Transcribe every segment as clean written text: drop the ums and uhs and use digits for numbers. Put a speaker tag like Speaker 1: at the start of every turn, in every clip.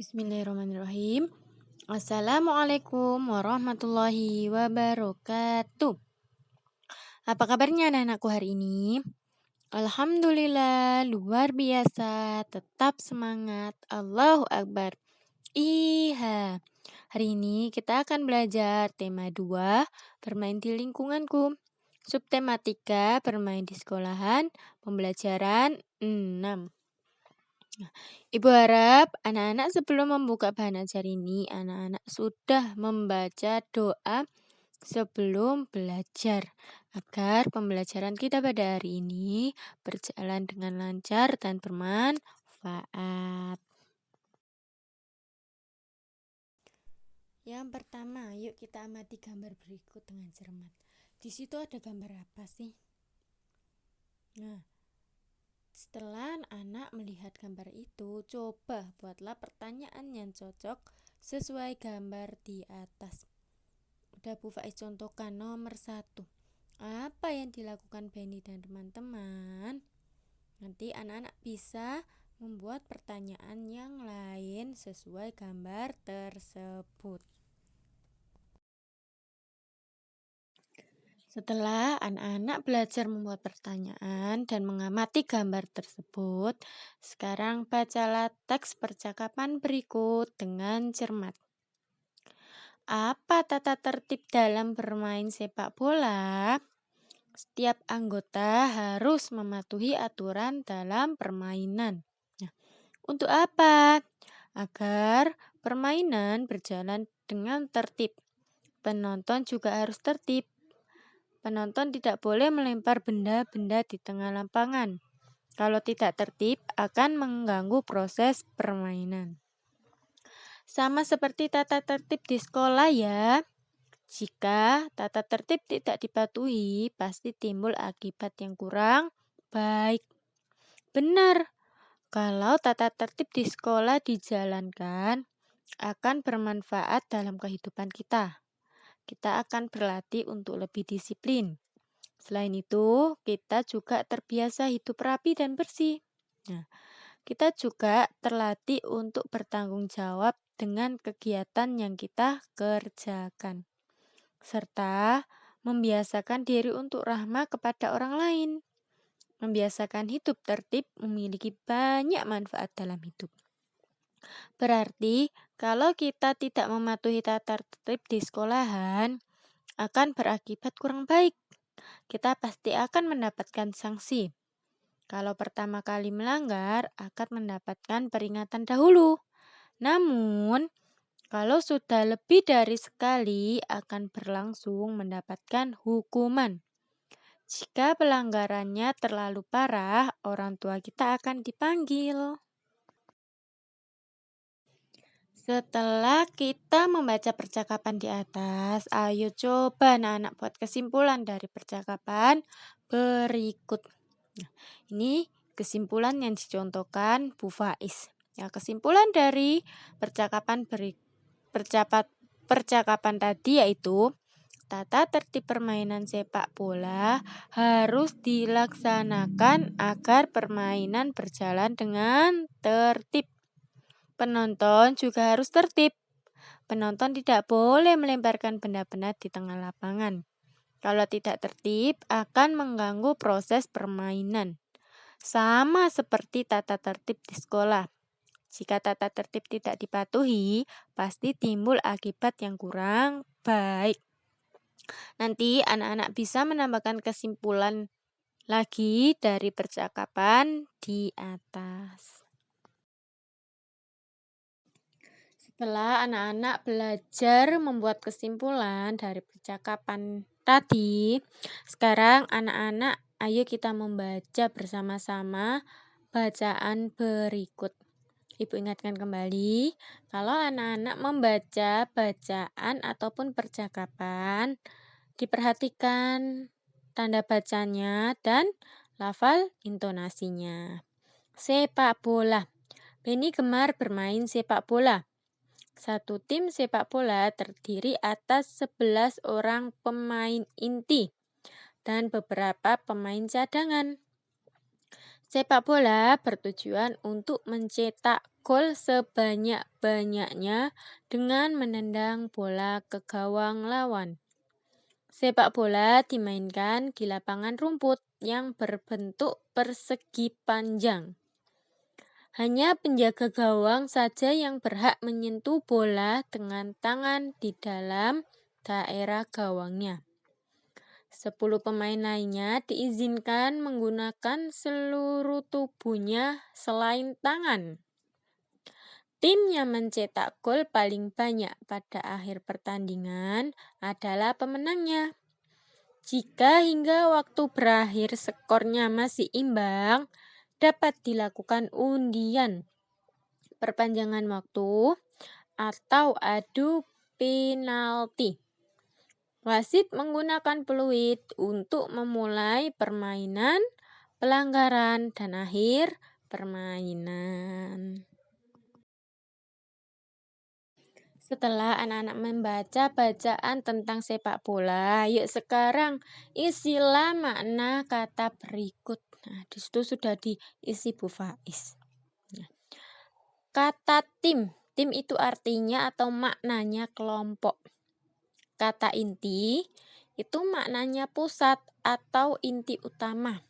Speaker 1: Bismillahirrahmanirrahim. Assalamualaikum warahmatullahi wabarakatuh. Apa kabarnya anak-anakku hari ini? Alhamdulillah, luar biasa, tetap semangat, Allahu Akbar. Iya, hari ini kita akan belajar tema 2, bermain di lingkunganku. Subtema 3, bermain di sekolahan, pembelajaran 6. Ibu harap anak-anak sebelum membuka bahan ajar ini, anak-anak sudah membaca doa sebelum belajar, agar pembelajaran kita pada hari ini berjalan dengan lancar dan bermanfaat. Yang pertama, yuk kita amati gambar berikut dengan cermat. Di situ ada gambar apa sih? Nah, setelah anak melihat gambar itu, coba buatlah pertanyaan yang cocok sesuai gambar di atas. Udah Bu Faiz contohkan nomor 1. Apa yang dilakukan Benny dan teman-teman? Nanti anak-anak bisa membuat pertanyaan yang lain sesuai gambar tersebut. Setelah anak-anak belajar membuat pertanyaan dan mengamati gambar tersebut, sekarang bacalah teks percakapan berikut dengan cermat. Apa tata tertib dalam bermain sepak bola? Setiap anggota harus mematuhi aturan dalam permainan. Nah, untuk apa? Agar permainan berjalan dengan tertib. Penonton juga harus tertib. Penonton tidak boleh melempar benda-benda di tengah lapangan. Kalau tidak tertib, akan mengganggu proses permainan. Sama seperti tata tertib di sekolah ya. Jika tata tertib tidak dipatuhi, pasti timbul akibat yang kurang baik. Benar, kalau tata tertib di sekolah dijalankan, akan bermanfaat dalam kehidupan kita. Kita akan berlatih untuk lebih disiplin. Selain itu, kita juga terbiasa hidup rapi dan bersih. Nah, kita juga terlatih untuk bertanggung jawab dengan kegiatan yang kita kerjakan, serta membiasakan diri untuk ramah kepada orang lain. Membiasakan hidup tertib memiliki banyak manfaat dalam hidup. Berarti, kalau kita tidak mematuhi tata tertib di sekolahan, akan berakibat kurang baik. Kita pasti akan mendapatkan sanksi. Kalau pertama kali melanggar, akan mendapatkan peringatan dahulu. Namun, kalau sudah lebih dari sekali, akan berlangsung mendapatkan hukuman. Jika pelanggarannya terlalu parah, orang tua kita akan dipanggil. Setelah kita membaca percakapan di atas, ayo coba anak-anak buat kesimpulan dari percakapan berikut. Nah, ini kesimpulan yang dicontohkan Bu Faiz. Ya, kesimpulan dari percakapan tadi yaitu tata tertib permainan sepak bola harus dilaksanakan agar permainan berjalan dengan tertib. Penonton juga harus tertib. Penonton tidak boleh melemparkan benda-benda di tengah lapangan. Kalau tidak tertib, akan mengganggu proses permainan. Sama seperti tata tertib di sekolah. Jika tata tertib tidak dipatuhi, pasti timbul akibat yang kurang baik. Nanti anak-anak bisa menambahkan kesimpulan lagi dari percakapan di atas. Setelah anak-anak belajar membuat kesimpulan dari percakapan tadi, sekarang anak-anak ayo kita membaca bersama-sama bacaan berikut. Ibu ingatkan kembali, kalau anak-anak membaca bacaan ataupun percakapan, diperhatikan tanda bacanya dan lafal intonasinya. Sepak bola. Benny gemar bermain sepak bola. Satu tim sepak bola terdiri atas 11 orang pemain inti dan beberapa pemain cadangan. Sepak bola bertujuan untuk mencetak gol sebanyak-banyaknya dengan menendang bola ke gawang lawan. Sepak bola dimainkan di lapangan rumput yang berbentuk persegi panjang. Hanya penjaga gawang saja yang berhak menyentuh bola dengan tangan di dalam daerah gawangnya. 10 pemain lainnya diizinkan menggunakan seluruh tubuhnya selain tangan. Tim yang mencetak gol paling banyak pada akhir pertandingan adalah pemenangnya. Jika hingga waktu berakhir skornya masih imbang, dapat dilakukan undian, perpanjangan waktu, atau adu penalti. Wasit menggunakan peluit untuk memulai permainan, pelanggaran, dan akhir permainan. Setelah anak-anak membaca bacaan tentang sepak bola, yuk sekarang isilah makna kata berikut. Nah, di situ sudah diisi Bu Faiz. Nah, kata tim. Tim itu artinya atau maknanya kelompok. Kata inti itu maknanya pusat atau inti utama.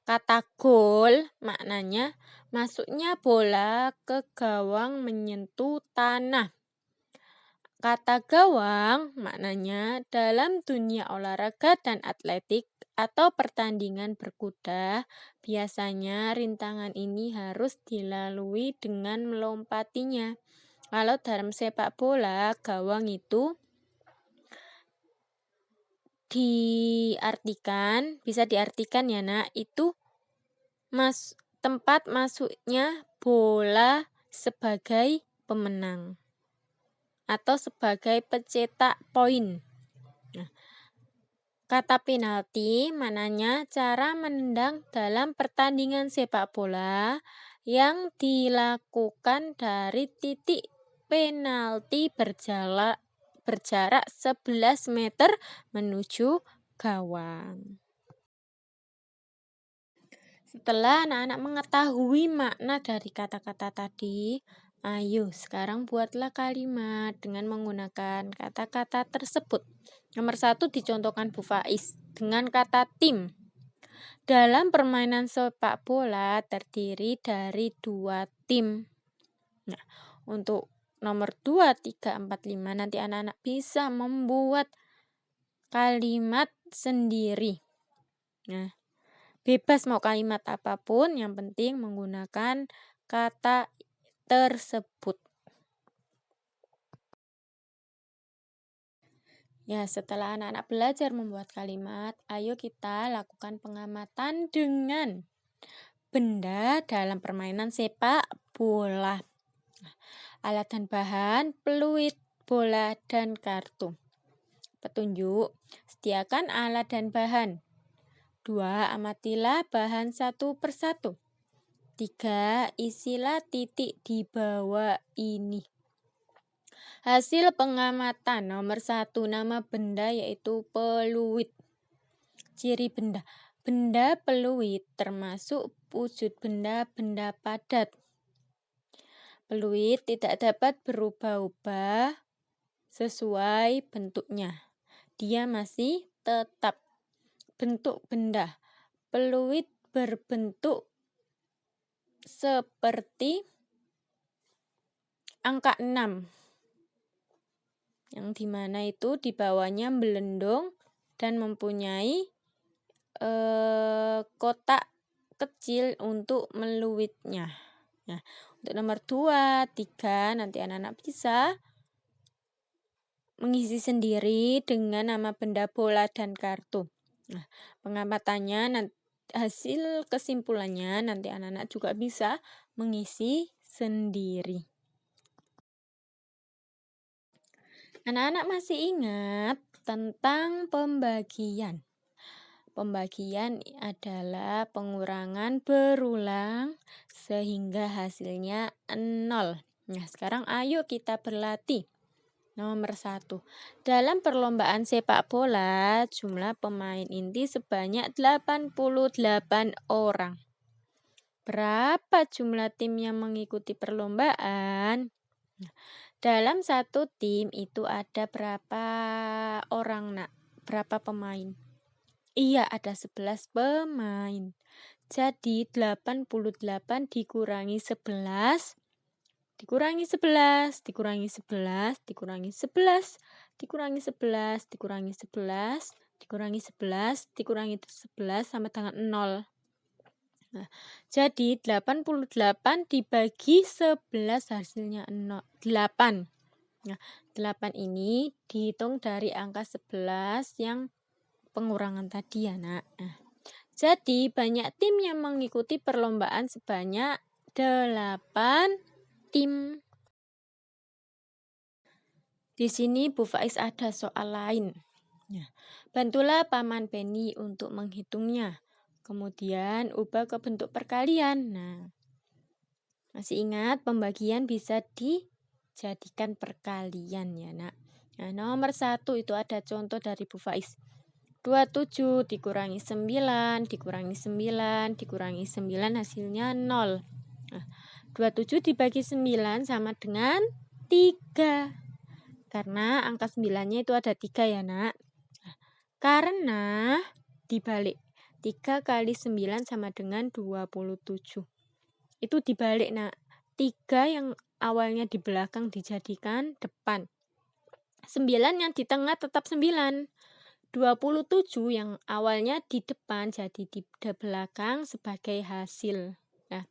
Speaker 1: Kata gol maknanya masuknya bola ke gawang menyentuh tanah. Kata gawang maknanya dalam dunia olahraga dan atletik atau pertandingan berkuda, biasanya rintangan ini harus dilalui dengan melompatinya. Kalau dalam sepak bola, gawang itu bisa diartikan ya nak, itu tempat masuknya bola sebagai pemenang atau sebagai pencetak poin. Nah, kata penalti mananya cara menendang dalam pertandingan sepak bola yang dilakukan dari titik penalti berjarak 11 meter menuju gawang. Setelah anak-anak mengetahui makna dari kata-kata tadi, ayo sekarang buatlah kalimat dengan menggunakan kata-kata tersebut. Nomor 1 dicontohkan Bu Faiz dengan kata tim. Dalam permainan sepak bola terdiri dari 2 tim. Nah, untuk nomor 2, 3, 4, 5 nanti anak-anak bisa membuat kalimat sendiri. Nah, bebas mau kalimat apapun, yang penting menggunakan kata tersebut. Ya, setelah anak-anak belajar membuat kalimat, ayo kita lakukan pengamatan dengan benda dalam permainan sepak bola. Alat dan bahan, peluit, bola, dan kartu. Petunjuk, sediakan alat dan bahan. 2. Amatilah bahan satu persatu. 3. Isilah titik di bawah ini. Hasil pengamatan nomor 1, nama benda yaitu peluit. Ciri benda. Benda peluit termasuk wujud benda-benda padat. Peluit tidak dapat berubah-ubah sesuai bentuknya. Dia masih tetap bentuk benda. Peluit berbentuk seperti angka 6. Yang dimana itu di bawahnya belendong dan mempunyai kotak kecil untuk meluitnya. Nah, untuk nomor 2, 3 nanti anak-anak bisa mengisi sendiri dengan nama benda, bola, dan kartu. Nah, pengamatannya hasil kesimpulannya nanti anak-anak juga bisa mengisi sendiri. Anak-anak masih ingat tentang pembagian. Pembagian adalah pengurangan berulang sehingga hasilnya 0. Nah, sekarang ayo kita berlatih. Nomor 1. Dalam perlombaan sepak bola, jumlah pemain inti sebanyak 88 orang. Berapa jumlah tim yang mengikuti perlombaan? Nah, dalam satu tim itu ada berapa orang, Nak? Berapa pemain? Iya, ada 11 pemain. Jadi 88 dikurangi 11, dikurangi 11, dikurangi 11, dikurangi 11, dikurangi 11, dikurangi 11, dikurangi 11, dikurangi 11 sama dengan 0. Nah, jadi 88 dibagi 11 hasilnya 8. Nah, 8 ini dihitung dari angka 11 yang pengurangan tadi ya, Nak. Nah, jadi banyak tim yang mengikuti perlombaan sebanyak 8 tim. Di sini Bu Faiz ada soal lain. Nah, bantulah Paman Penny untuk menghitungnya. Kemudian ubah ke bentuk perkalian. Nah, masih ingat pembagian bisa dijadikan perkalian ya, Nak. Nah, nomor 1 itu ada contoh dari Bu Faiz. 27 dikurangi 9, dikurangi 9, dikurangi 9 hasilnya 0. Nah, 27 dibagi 9 sama dengan 3. Karena angka 9-nya itu ada 3 ya, Nak. Nah, karena dibalik 3 kali 9 sama dengan 27. Itu dibalik, Nak. 3 yang awalnya di belakang dijadikan depan. 9 yang di tengah tetap 9. 27 yang awalnya di depan jadi di belakang sebagai hasil. Nah,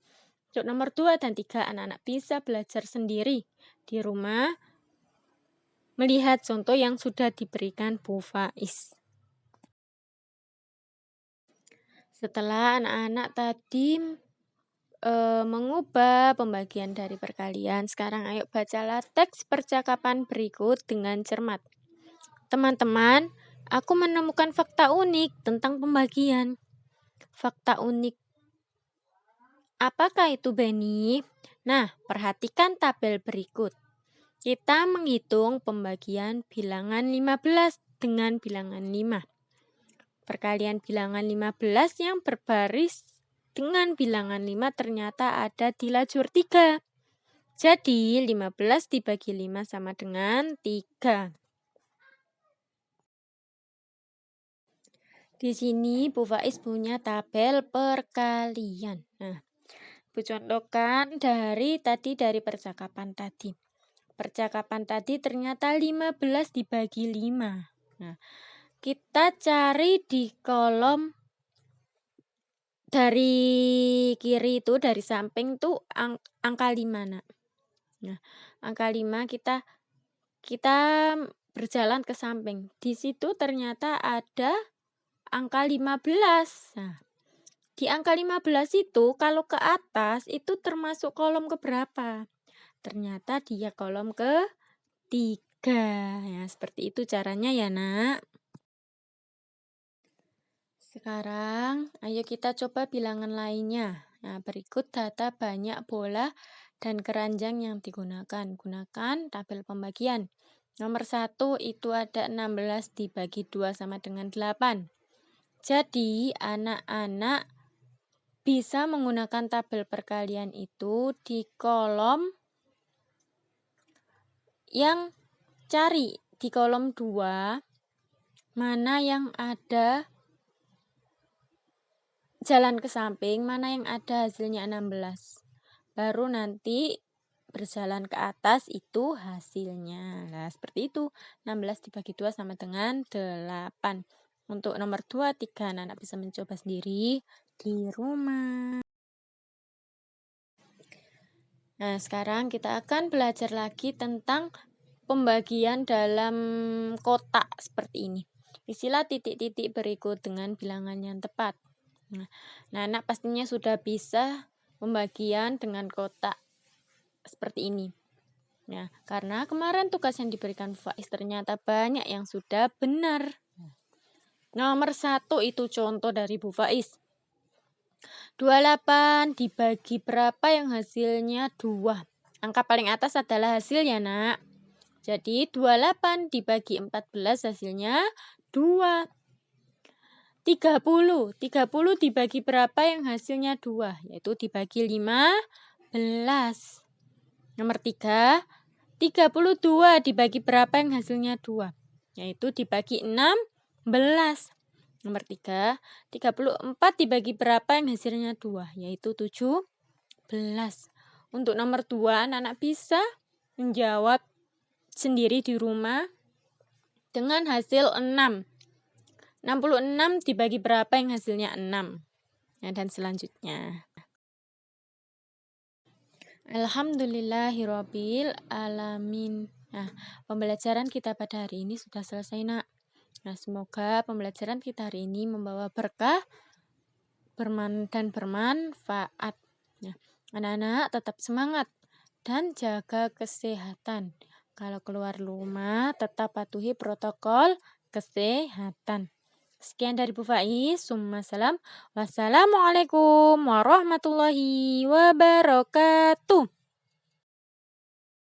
Speaker 1: untuk nomor 2 dan 3 anak-anak bisa belajar sendiri di rumah melihat contoh yang sudah diberikan Bu Faiz. Setelah anak-anak tadi mengubah pembagian dari perkalian, sekarang ayo bacalah teks percakapan berikut dengan cermat. Teman-teman, aku menemukan fakta unik tentang pembagian. Fakta unik. Apakah itu, Benny? Nah, perhatikan tabel berikut. Kita menghitung pembagian bilangan 15 dengan bilangan 5. Perkalian bilangan 15 yang berbaris dengan bilangan 5 ternyata ada di lajur 3. Jadi, 15 dibagi 5 sama dengan 3. Di sini Bu Faiz punya tabel perkalian. Nah, Bu contohkan dari percakapan tadi. Percakapan tadi ternyata 15 dibagi 5. Nah, kita cari di kolom dari kiri itu, dari samping tuh angka 5, Nak. Nah, angka 5 kita berjalan ke samping. Di situ ternyata ada angka 15. Nah, di angka 15 itu kalau ke atas itu termasuk kolom keberapa? Ternyata dia kolom ke-3. Ya, seperti itu caranya ya, Nak. Sekarang, ayo kita coba bilangan lainnya. Nah, berikut data banyak bola dan keranjang yang digunakan. Gunakan tabel pembagian. Nomor 1 itu ada 16 dibagi 2 sama dengan 8. Jadi, anak-anak bisa menggunakan tabel perkalian itu di kolom yang cari di kolom 2 mana yang ada jalan ke samping, mana yang ada hasilnya 16. Baru nanti berjalan ke atas itu hasilnya. Nah, seperti itu. 16 dibagi 2 sama dengan 8. Untuk nomor 2, 3 anak bisa mencoba sendiri di rumah. Nah, sekarang kita akan belajar lagi tentang pembagian dalam kotak seperti ini. Isilah titik-titik berikut dengan bilangan yang tepat. Nah, anak pastinya sudah bisa pembagian dengan kotak seperti ini. Nah, karena kemarin tugas yang diberikan Faiz ternyata banyak yang sudah benar. Nomor 1 itu contoh dari Bu Faiz. 28 dibagi berapa yang hasilnya 2. Angka paling atas adalah hasilnya, Nak. Jadi 28 dibagi 14 hasilnya 2. 30. 30 dibagi berapa yang hasilnya 2? Yaitu dibagi 15. Nomor 3. 32 dibagi berapa yang hasilnya 2? Yaitu dibagi 16. Nomor 3. 34 dibagi berapa yang hasilnya 2? Yaitu 17. Untuk nomor 2, anak-anak bisa menjawab sendiri di rumah dengan hasil 6. 66 dibagi berapa yang hasilnya 6? Nah, dan selanjutnya. Alhamdulillahirabbil alamin. Nah, pembelajaran kita pada hari ini sudah selesai, Nak. Nah, semoga pembelajaran kita hari ini membawa berkah dan bermanfaat. Nah, anak-anak tetap semangat dan jaga kesehatan. Kalau keluar rumah, tetap patuhi protokol kesehatan. Sekian dari Bu Faiz. Wassalamualaikum warahmatullahi wabarakatuh.